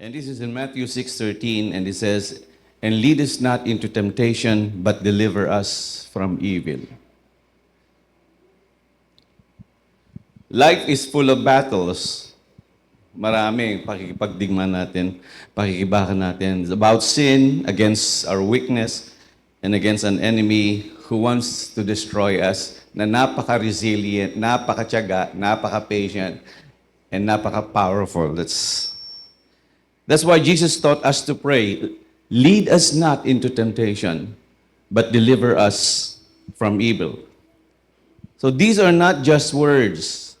And this is in Matthew 6:13, and it says, "And lead us not into temptation, but deliver us from evil." Life is full of battles. Marami pakikipagdigma natin, pakikibakan natin. It's about sin, against our weakness, and against an enemy who wants to destroy us, na napaka-resilient, napaka-tiyaga, napaka-patient, and napaka-powerful. That's why Jesus taught us to pray, "Lead us not into temptation, but deliver us from evil." So these are not just words.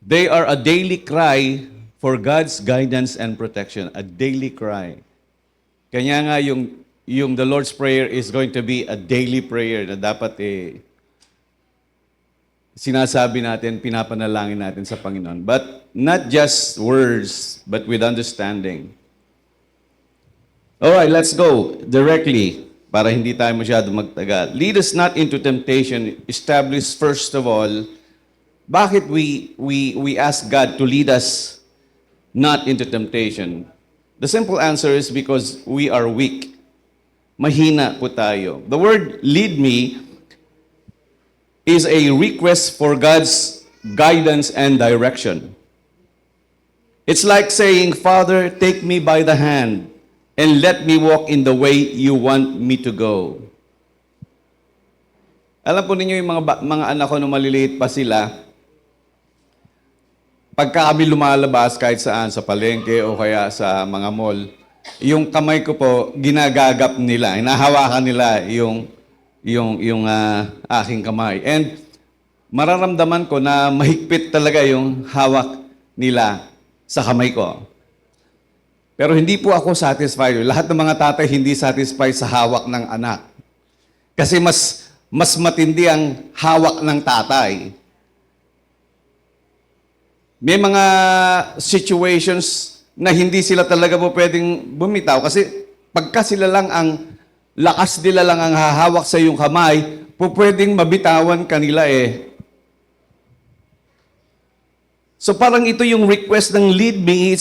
They are a daily cry for God's guidance and protection. A daily cry. Kanya nga yung the Lord's Prayer is going to be a daily prayer na dapat sinasabi natin, pinapanalangin natin sa Panginoon. But not just words, but with understanding. All right, let's go directly para hindi tayo masyado magtagal. Lead us not into temptation. Establish first of all, bakit we ask God to lead us not into temptation? The simple answer is because we are weak. Mahina po tayo. The word lead me is a request for God's guidance and direction. It's like saying, "Father, take me by the hand and let me walk in the way you want me to go." Alam po ninyo yung mga anak ko nung maliliit pa sila, pagka kami lumalabas kahit saan, sa palengke o kaya sa mga mall, yung kamay ko po, ginagagap nila, hinahawakan nila yung aking kamay. And mararamdaman ko na mahigpit talaga yung hawak nila sa kamay ko. Pero hindi po ako satisfied. Lahat ng mga tatay hindi satisfied sa hawak ng anak. Kasi mas matindi ang hawak ng tatay. May mga situations na hindi sila talaga po pwedeng bumitaw kasi pagka sila lang lakas nila lang ang hahawak sa iyong kamay, pwedeng mabitawan kanila eh. So parang ito yung request ng lead me.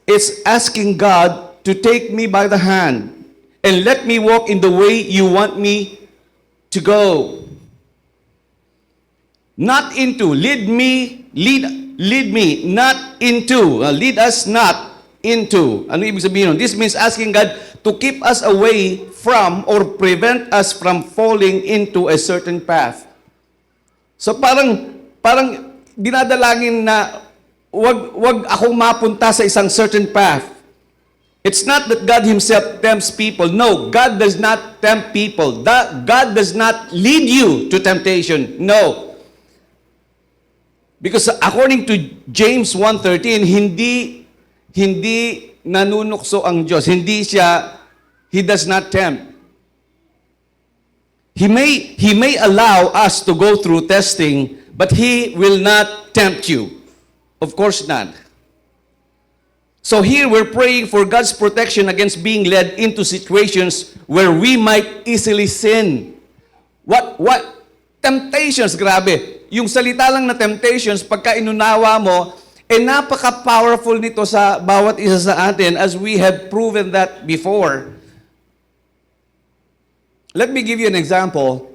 It's asking God to take me by the hand and let me walk in the way you want me to go. Not into. Lead me, not into. Lead us not into. Ano ibig sabihin nun? This means asking God to keep us away from or prevent us from falling into a certain path. So parang dinadalangin na wag akong mapunta sa isang certain path. It's not that God Himself tempts people. No, God does not tempt people. God does not lead you to temptation. No. Because according to James 1:13, hindi nanunukso ang Diyos. He does not tempt. He may allow us to go through testing, but He will not tempt you. Of course not. So here we're praying for God's protection against being led into situations where we might easily sin. What temptations, grabe. Yung salita lang na temptations, pagka inunawa mo, napaka-powerful nito sa bawat isa sa atin as we have proven that before. Let me give you an example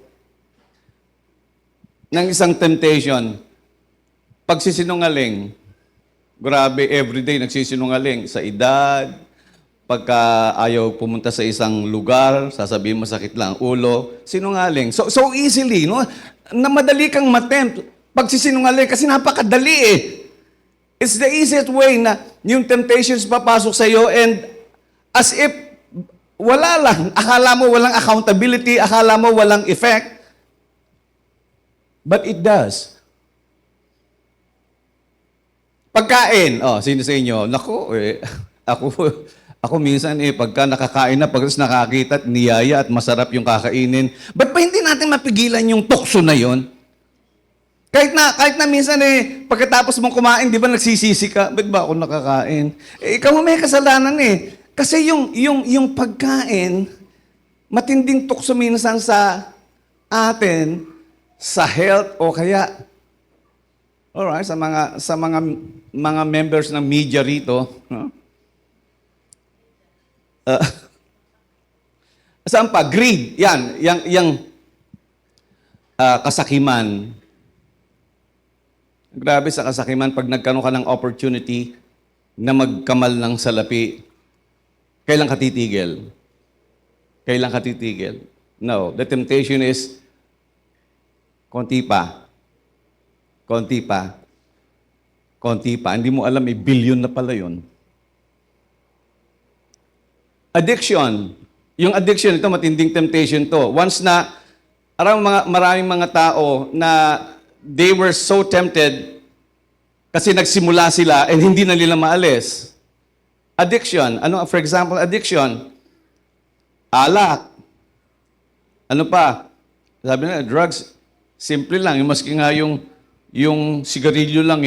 ng isang temptation. Pagsisinungaling. Grabe, everyday nagsisinungaling. Sa edad, pagka ayaw pumunta sa isang lugar, sasabihin masakit lang ang ulo, sinungaling. So easily, no? Na madali kang matempt pagsisinungaling kasi napakadali eh. It's the easiest way na yung temptations papasok sa iyo and as if wala lang. Akala mo walang accountability, akala mo walang effect. But it does. Pagkain. Sino sa inyo? Naku, ako minsan pagka nakakain na, pagkatapos nakakita at niyaya at masarap yung kakainin, ba't ba hindi natin mapigilan yung tukso na yon? Kahit na minsan pagkatapos mong kumain, di ba nagsisisi ka, ba't ba ako nakakain? Ikaw may kasalanan Kasi yung pagkain, matinding tukso minsan sa atin, sa health o kaya, alright, sa mga members ng media rito, no? Saan pa? Greed. Yang kasakiman. Grabe sa kasakiman pag nagkaroon ka ng opportunity na magkamal ng salapi, kailan ka titigil? Kailan ka titigil? No, the temptation is konti pa. Konti pa. Konti pa. Hindi mo alam, billion na pala yun. Addiction. Yung addiction, ito matinding temptation to. Once na, maraming mga tao na they were so tempted kasi nagsimula sila and hindi na nila maalis. Addiction. Ano, for example, addiction. Alak. Ano pa? Sabi na, drugs, simple lang. Maski nga yung sigarilyo lang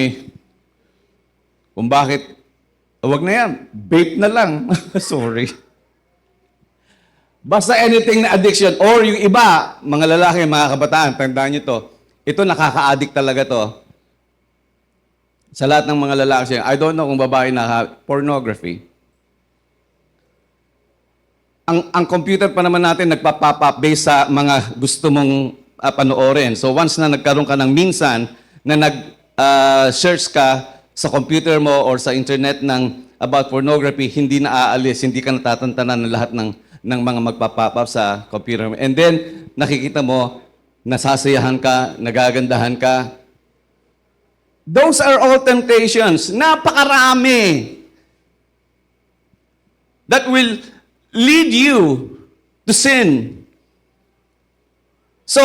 Kung bakit, wag na yan. Vape na lang. Sorry. Basta anything na addiction. Or yung iba, mga lalaki, mga kabataan, tandaan nyo to. Ito, nakaka-addict talaga to. Sa lahat ng mga lalaki, I don't know kung babae na pornography. Ang computer pa naman natin nagpa-pop up based sa mga gusto mong panoorin. So once na nagkaroon ka ng minsan na nag-search ka sa computer mo or sa internet ng about pornography, hindi na aalis, hindi ka natatantanan ng lahat ng mga magpa-pop up sa computer mo. And then, nakikita mo, nasasayahan ka, nagagandahan ka. Those are all temptations. Napakarami that will lead you to sin. So,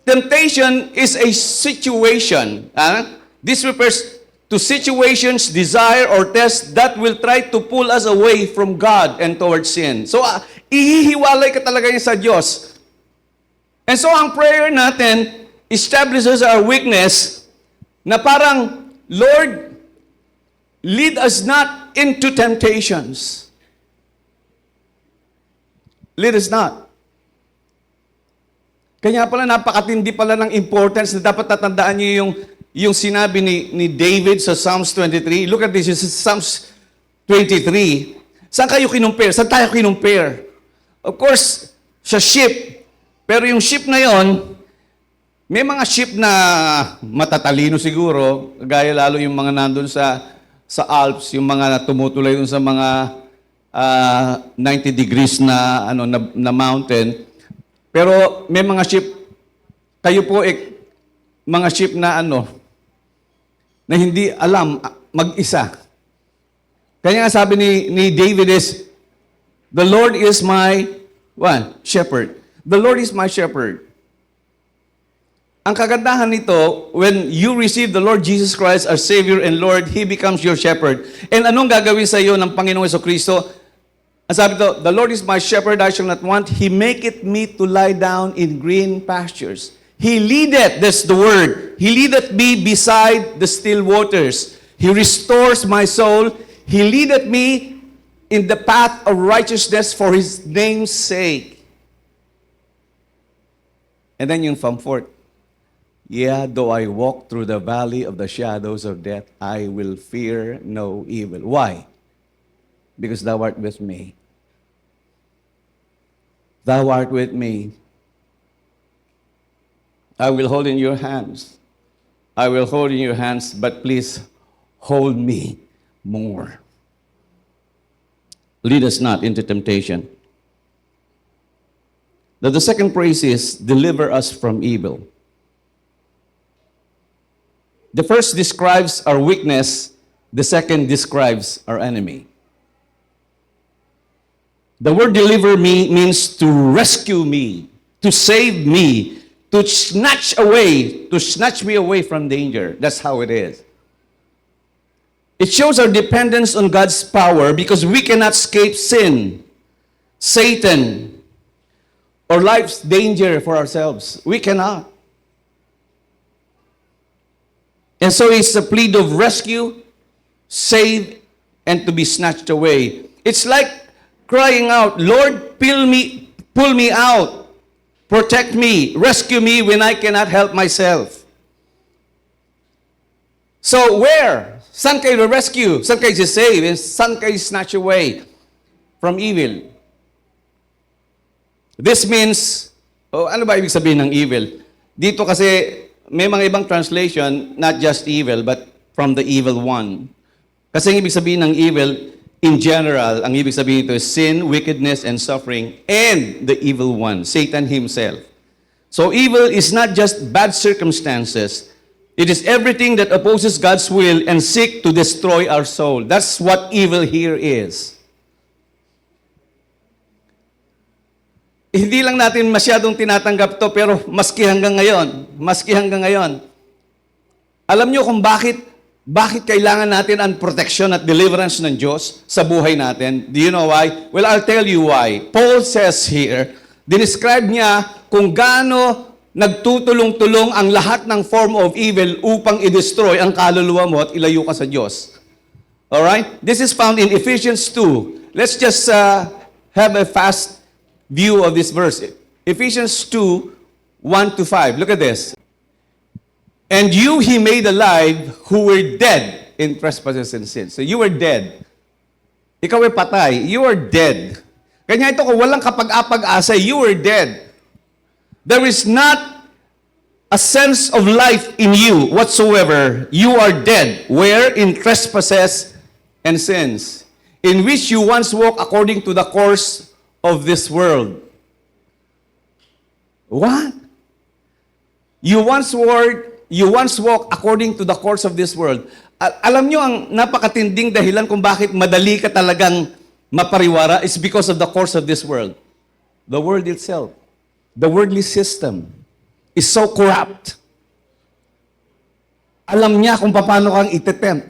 temptation is a situation. This refers to situations, desire, or test that will try to pull us away from God and towards sin. So, ihihiwalay ka talaga yun sa Diyos. And so, ang prayer natin establishes our weakness na parang, Lord, lead us not into temptations. Lead us not. Kanya pala, napakatindi pala ng importance na dapat tatandaan niyo yung sinabi ni David sa Psalms 23. Look at this, this is Psalms 23. Saan kayo kinumpare? Saan tayo kinumpare? Of course, sa ship. Pero yung ship na yon, may mga ship na matatalino siguro, gaya lalo yung mga nandun sa Alps, yung mga tumutulay dun sa mga 90 degrees na mountain. Pero may mga ship, kayo po mga ship na na hindi alam mag-isa. Kaya nga sabi ni David is, the Lord is my shepherd. The Lord is my shepherd. Ang kagandahan nito, when you receive the Lord Jesus Christ as Savior and Lord, He becomes your shepherd. And anong gagawin sa iyo ng Panginoong Jesucristo? Ang sabi ito, the Lord is my shepherd, I shall not want. He maketh me to lie down in green pastures. He leadeth, that's the word. He leadeth me beside the still waters. He restores my soul. He leadeth me in the path of righteousness for His name's sake. And then yung from forth, yeah, though I walk through the valley of the shadows of death, I will fear no evil. Why? Because thou art with me. Thou art with me. I will hold in your hands. I will hold in your hands, but please hold me more. Lead us not into temptation. Now the second praise is, deliver us from evil. The first describes our weakness, the second describes our enemy. The word deliver me means to rescue me, to save me, to snatch me away from danger. That's how it is. It shows our dependence on God's power because we cannot escape sin, Satan, or life's danger for ourselves. We cannot. And so it's a plea of rescue, save, and to be snatched away. It's like crying out, Lord, pull me out, protect me, rescue me when I cannot help myself. So where? Saan kayo rescue? Saan kayo save? And saan kayo snatch away from evil? This means, ano ba ibig sabihin ng evil? Dito kasi, may mga ibang translation, not just evil, but from the evil one. Kasi ang ibig sabihin ng evil, in general, ang ibig sabihin ito is sin, wickedness, and suffering, and the evil one, Satan himself. So evil is not just bad circumstances. It is everything that opposes God's will and seek to destroy our soul. That's what evil here is. Hindi lang natin masyadong tinatanggap to, pero maski hanggang ngayon, alam nyo kung bakit kailangan natin ang protection at deliverance ng Diyos sa buhay natin? Do you know why? Well, I'll tell you why. Paul says here, dinescribe niya kung gaano nagtutulong-tulong ang lahat ng form of evil upang i-destroy ang kaluluwa mo at ilayo ka sa Diyos. Alright? This is found in Ephesians 2. Let's just have a fast view of this verse. Ephesians 2, 1-5. Look at this. And you he made alive who were dead in trespasses and sins. So you were dead. Ikaw ay patay. You are dead. Kanya ito kung walang kapag-apag-asa, you were dead. There is not a sense of life in you whatsoever. You are dead. Where? In trespasses and sins, in which you once walked according to the course of this world. What? You once walked according to the course of this world. Alam nyo ang napakatinding dahilan kung bakit madali ka talagang mapariwara is because of the course of this world. The world itself. The worldly system is so corrupt. Alam niya kung paano kang itetempt.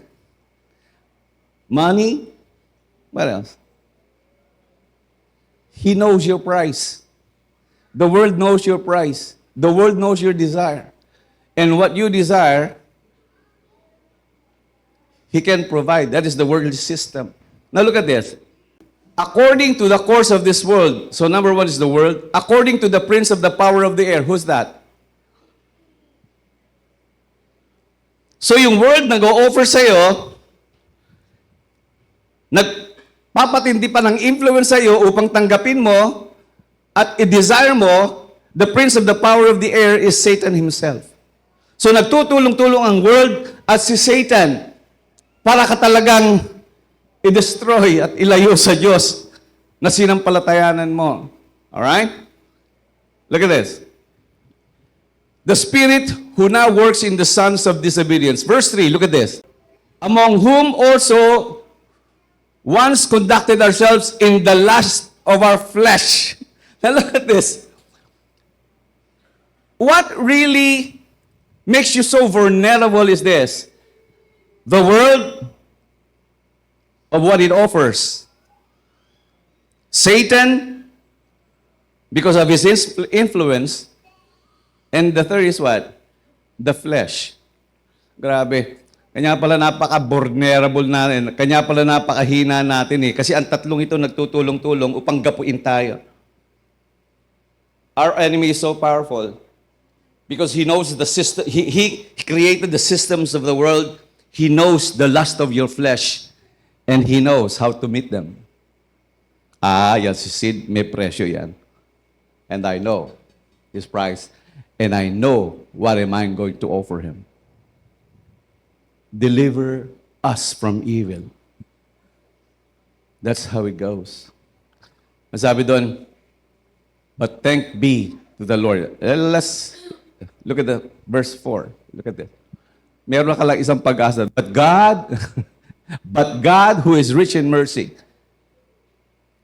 Money? What else? He knows your price. The world knows your price. The world knows your desire. And what you desire, He can provide. That is the worldly system. Now look at this. According to the course of this world, so number one is the world. According to the prince of the power of the air, who's that? So yung world nag-o-offer sa'yo, nagpapatindi pa ng influence sa'yo upang tanggapin mo at i-desire mo, the prince of the power of the air is Satan himself. So nagtutulong-tulong ang world at si Satan para ka talagang i-destroy at ilayo sa Diyos na sinampalatayanan mo. Alright? Look at this. The Spirit who now works in the sons of disobedience. Verse 3, look at this. Among whom also once conducted ourselves in the lust of our flesh. Now look at this. What really makes you so vulnerable is this. The world of what it offers. Satan, because of his influence, and the third is what? The flesh. Grabe. Kanya pala napaka-vulnerable natin. Kanya pala napakahina natin eh. Kasi ang tatlong ito nagtutulong-tulong upang gapuin tayo. Our enemy is so powerful because he knows the system. He created the systems of the world. He knows the lust of your flesh. And He knows how to meet them. Yan si Sid, may presyo yan. And I know his price. And I know what am I going to offer him. Deliver us from evil. That's how it goes. Ang sabi doon, but thank be to the Lord. Let's look at the verse 4. Look at this. Meron ka lang isang pag-asa. But God, who is rich in mercy,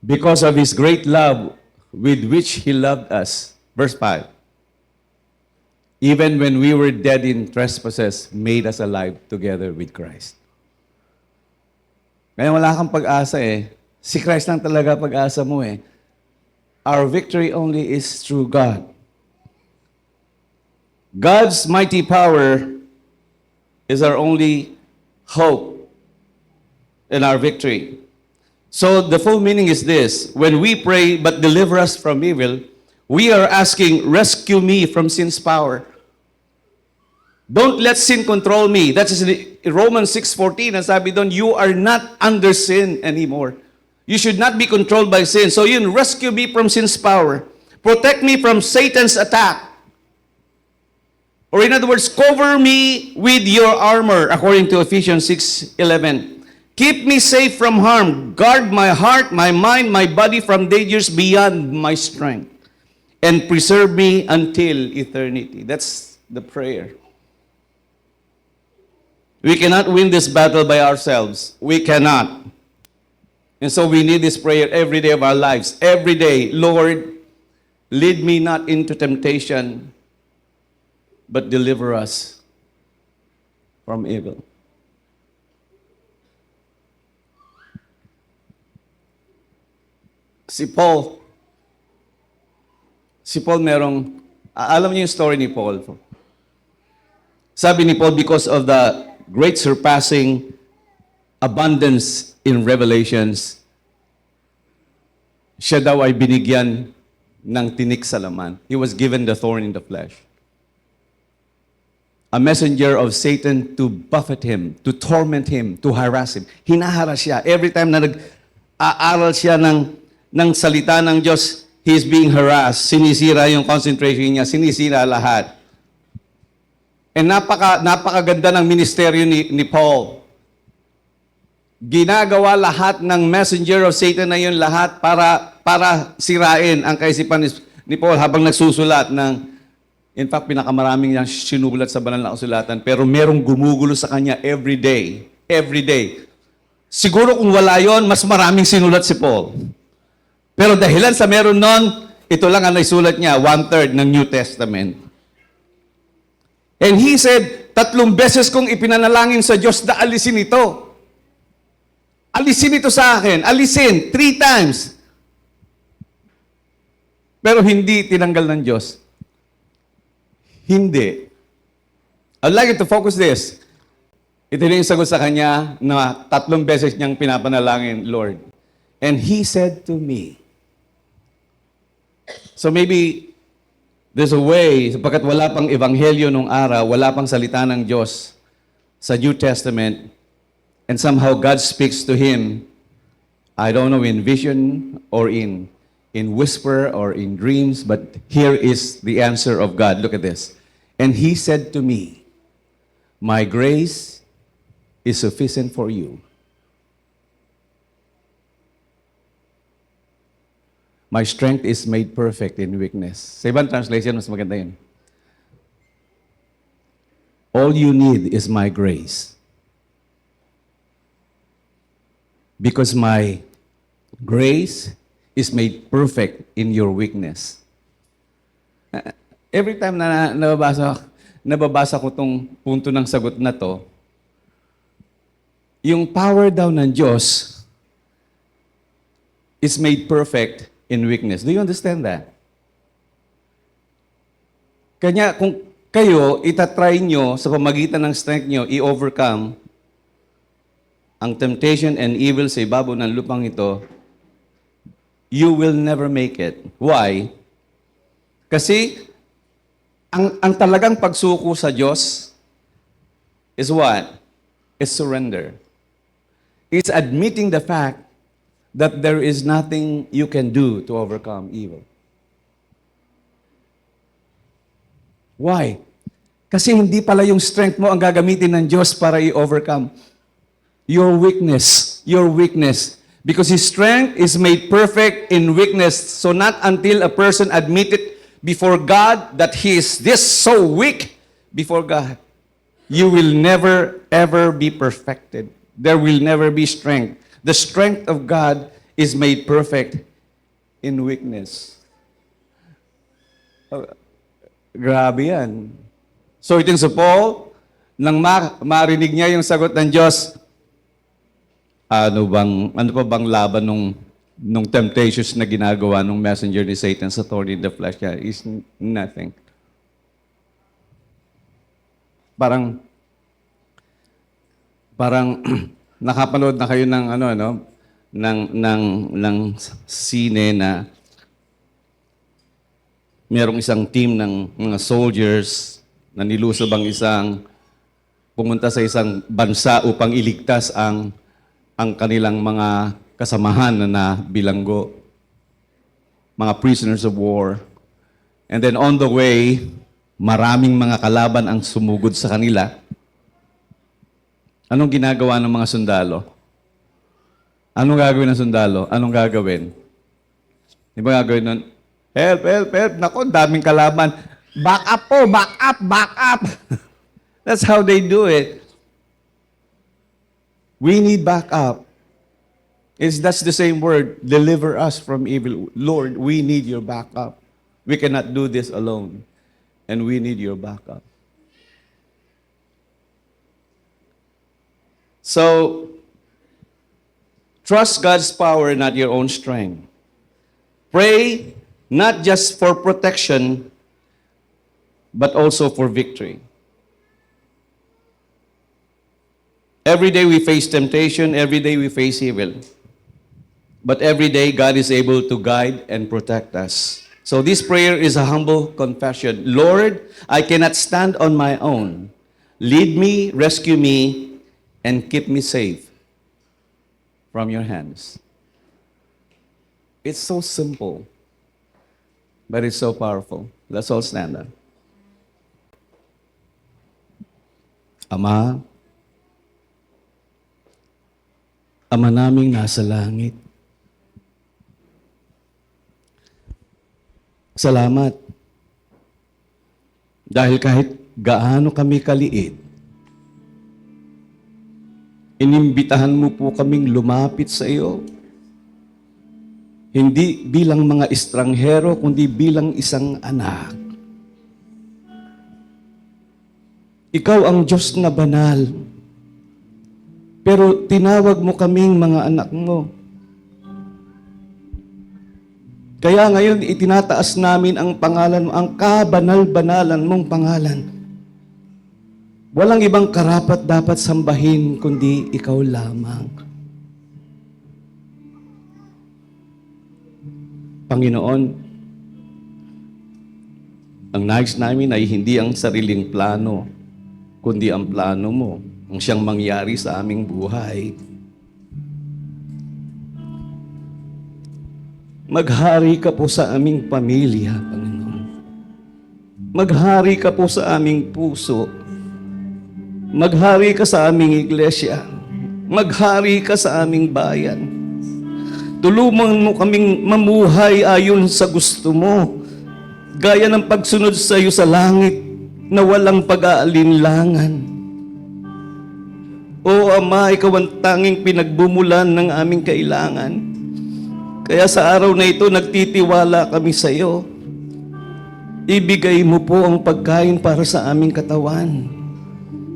because of His great love with which He loved us. Verse 5. Even when we were dead in trespasses, made us alive together with Christ. Kaya wala kang pag-asa eh. Si Christ lang talaga pag-asa mo eh. Our victory only is through God. God's mighty power is our only hope and our victory. So the full meaning is this: when we pray, but deliver us from evil, we are asking, rescue me from sin's power. Don't let sin control me. That's in Romans 6:14. Ang sabi doon, you are not under sin anymore. You should not be controlled by sin. So yun, rescue me from sin's power. Protect me from Satan's attack. Or in other words, cover me with your armor, according to Ephesians 6:11. Keep me safe from harm. Guard my heart, my mind, my body from dangers beyond my strength. And preserve me until eternity. That's the prayer. We cannot win this battle by ourselves. We cannot. And so we need this prayer every day of our lives. Every day, Lord, lead me not into temptation, but deliver us from evil. Si Paul alam niyo yung story ni Paul. Sabi ni Paul, because of the great surpassing abundance in revelations, siya daw ay binigyan ng tinik sa laman. He was given the thorn in the flesh. A messenger of Satan to buffet him, to torment him, to harass him. Hinaharas siya. Every time na nag-aaral siya ng salita ng Diyos, he is being harassed. Sinisira yung concentration niya, sinisira lahat. And napakaganda ng ministeryo ni Paul. Ginagawa lahat ng messenger of Satan na yun lahat para sirain ang kaisipan ni Paul habang nagsusulat ng, in fact, pinakamaraming niyang sinulat sa banal na kasulatan, pero merong gumugulo sa kanya every day. Every day. Siguro kung wala yon, mas maraming sinulat si Paul. Pero dahilan sa meron nun, ito lang ang naisulat niya, 1/3 ng New Testament. And he said, 3 beses kong ipinanalangin sa Diyos na alisin ito. Alisin ito sa akin. Alisin. 3 times. Pero hindi tinanggal ng Diyos. Hindi. I'd like you to focus this. Ito na yung sagot sa kanya na 3 beses niyang pinapanalangin, Lord. And he said to me, so maybe there's a way, sapagkat wala pang ebanghelyo nung araw, wala pang salita ng Diyos sa New Testament, and somehow God speaks to him, I don't know, in vision or in whisper or in dreams, but here is the answer of God. Look at this. And he said to me, my grace is sufficient for you. My strength is made perfect in weakness. Sa ibang translation, mas maganda yun. All you need is my grace. Because my grace is made perfect in your weakness. Every time na nababasa ko tong punto ng sagot na to, yung power daw ng Diyos is made perfect in weakness. Do you understand that? Kanya, kung kayo, itatry nyo sa pamagitan ng strength nyo, i-overcome ang temptation and evil sa ibabaw ng lupang ito, you will never make it. Why? Kasi, ang talagang pagsuko sa Diyos is what? Is surrender. It's admitting the fact that there is nothing you can do to overcome evil. Why? Kasi hindi pala yung strength mo ang gagamitin ng Diyos para i-overcome. Your weakness. Your weakness. Because His strength is made perfect in weakness. So not until a person admitted before God that he is this so weak before God, you will never ever be perfected. There will never be strength. The strength of God is made perfect in weakness. Grabe yan. So itong sa Paul, nang marinig niya yung sagot ng Diyos, ano pa bang laban nung temptations na ginagawa nung messenger ni Satan sa thorn in the flesh niya is nothing. Parang nakapanood na kayo ng ng sine na merong isang team ng mga soldiers na nilusob pumunta sa isang bansa upang iligtas ang kanilang mga kasamahan na bilanggo, mga prisoners of war. And then on the way, maraming mga kalaban ang sumugod sa kanila. Anong ginagawa ng mga sundalo? Anong gagawin ng sundalo? Anong gagawin? Di ba gagawin nun? Help, help, help. Naku, daming kalaban. Back up po, back up, back up. That's how they do it. We need backup. That's the same word. Deliver us from evil. Lord, we need your backup. We cannot do this alone. And we need your backup. So, trust God's power, not your own strength. Pray not just for protection, but also for victory. Every day we face temptation, every day we face evil. But every day God is able to guide and protect us. So this prayer is a humble confession. Lord, I cannot stand on my own. Lead me, rescue me, and keep me safe from your hands. It's so simple, but it's so powerful. Let's all stand up. Ama, Ama naming nasa langit, salamat dahil kahit gaano kami kaliit, inimbitahan mo po kaming lumapit sa iyo. Hindi bilang mga estranghero, kundi bilang isang anak. Ikaw ang Diyos na banal. Pero tinawag mo kaming mga anak mo. Kaya ngayon itinataas namin ang pangalan mo, ang kabanal-banalan mong pangalan. Walang ibang karapat dapat sambahin kundi ikaw lamang. Panginoon, ang nais namin ay hindi ang sariling plano, kundi ang plano mo, ang siyang mangyari sa aming buhay. Maghari ka po sa aming pamilya, Panginoon. Maghari ka po sa aming puso. Maghari ka sa aming iglesia. Maghari ka sa aming bayan. Tulungan mo kaming mamuhay ayon sa gusto mo, gaya ng pagsunod sa iyo sa langit na walang pag-aalinlangan. O Ama, ikaw ang tanging pinagbumulan ng aming kailangan. Kaya sa araw na ito, nagtitiwala kami sa iyo. Ibigay mo po ang pagkain para sa aming katawan,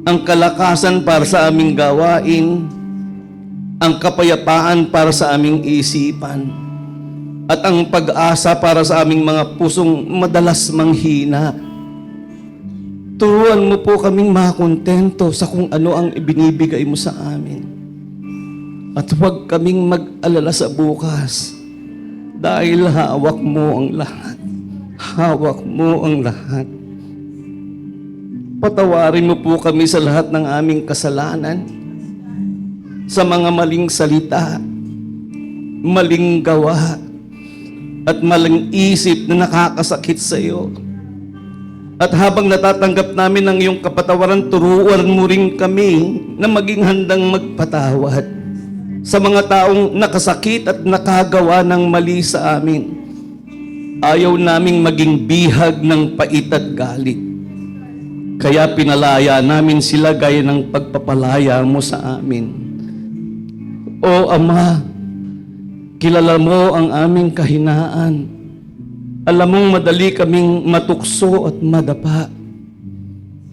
ang kalakasan para sa aming gawain, ang kapayapaan para sa aming isipan, at ang pag-asa para sa aming mga pusong madalas manghina. Turuan mo po kaming makontento sa kung ano ang ibinibigay mo sa amin. At huwag kaming mag-alala sa bukas, dahil hawak mo ang lahat. Hawak mo ang lahat. Patawarin mo po kami sa lahat ng aming kasalanan, sa mga maling salita, maling gawa, at maling isip na nakakasakit sa iyo. At habang natatanggap namin ang iyong kapatawaran, turuan mo rin kami na maging handang magpatawad sa mga taong nakasakit at nakagawa ng mali sa amin. Ayaw naming maging bihag ng pait at galit. Kaya pinalaya namin sila gaya ng pagpapalaya mo sa amin. O Ama, kilala mo ang aming kahinaan. Alam mong madali kaming matukso at madapa.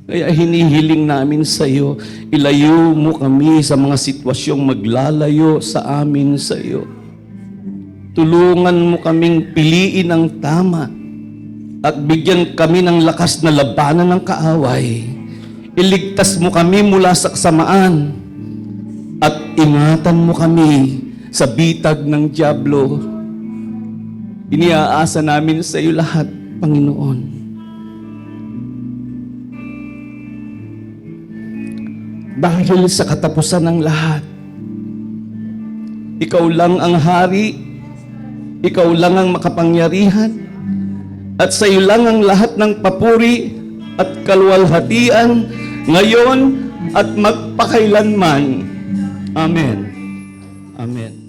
Kaya hinihiling namin sa iyo, ilayo mo kami sa mga sitwasyong maglalayo sa amin sa iyo. Tulungan mo kaming piliin ang tama at bigyan kami ng lakas na labanan ng kaaway. Iligtas mo kami mula sa kasamaan at ingatan mo kami sa bitag ng dyablo. Iniaasa namin sa iyo lahat, Panginoon. Dahil sa katapusan ng lahat, ikaw lang ang hari, ikaw lang ang makapangyarihan, at sa iyo lang ang lahat ng papuri at kaluwalhatian, ngayon at magpakailanman. Amen. Amen.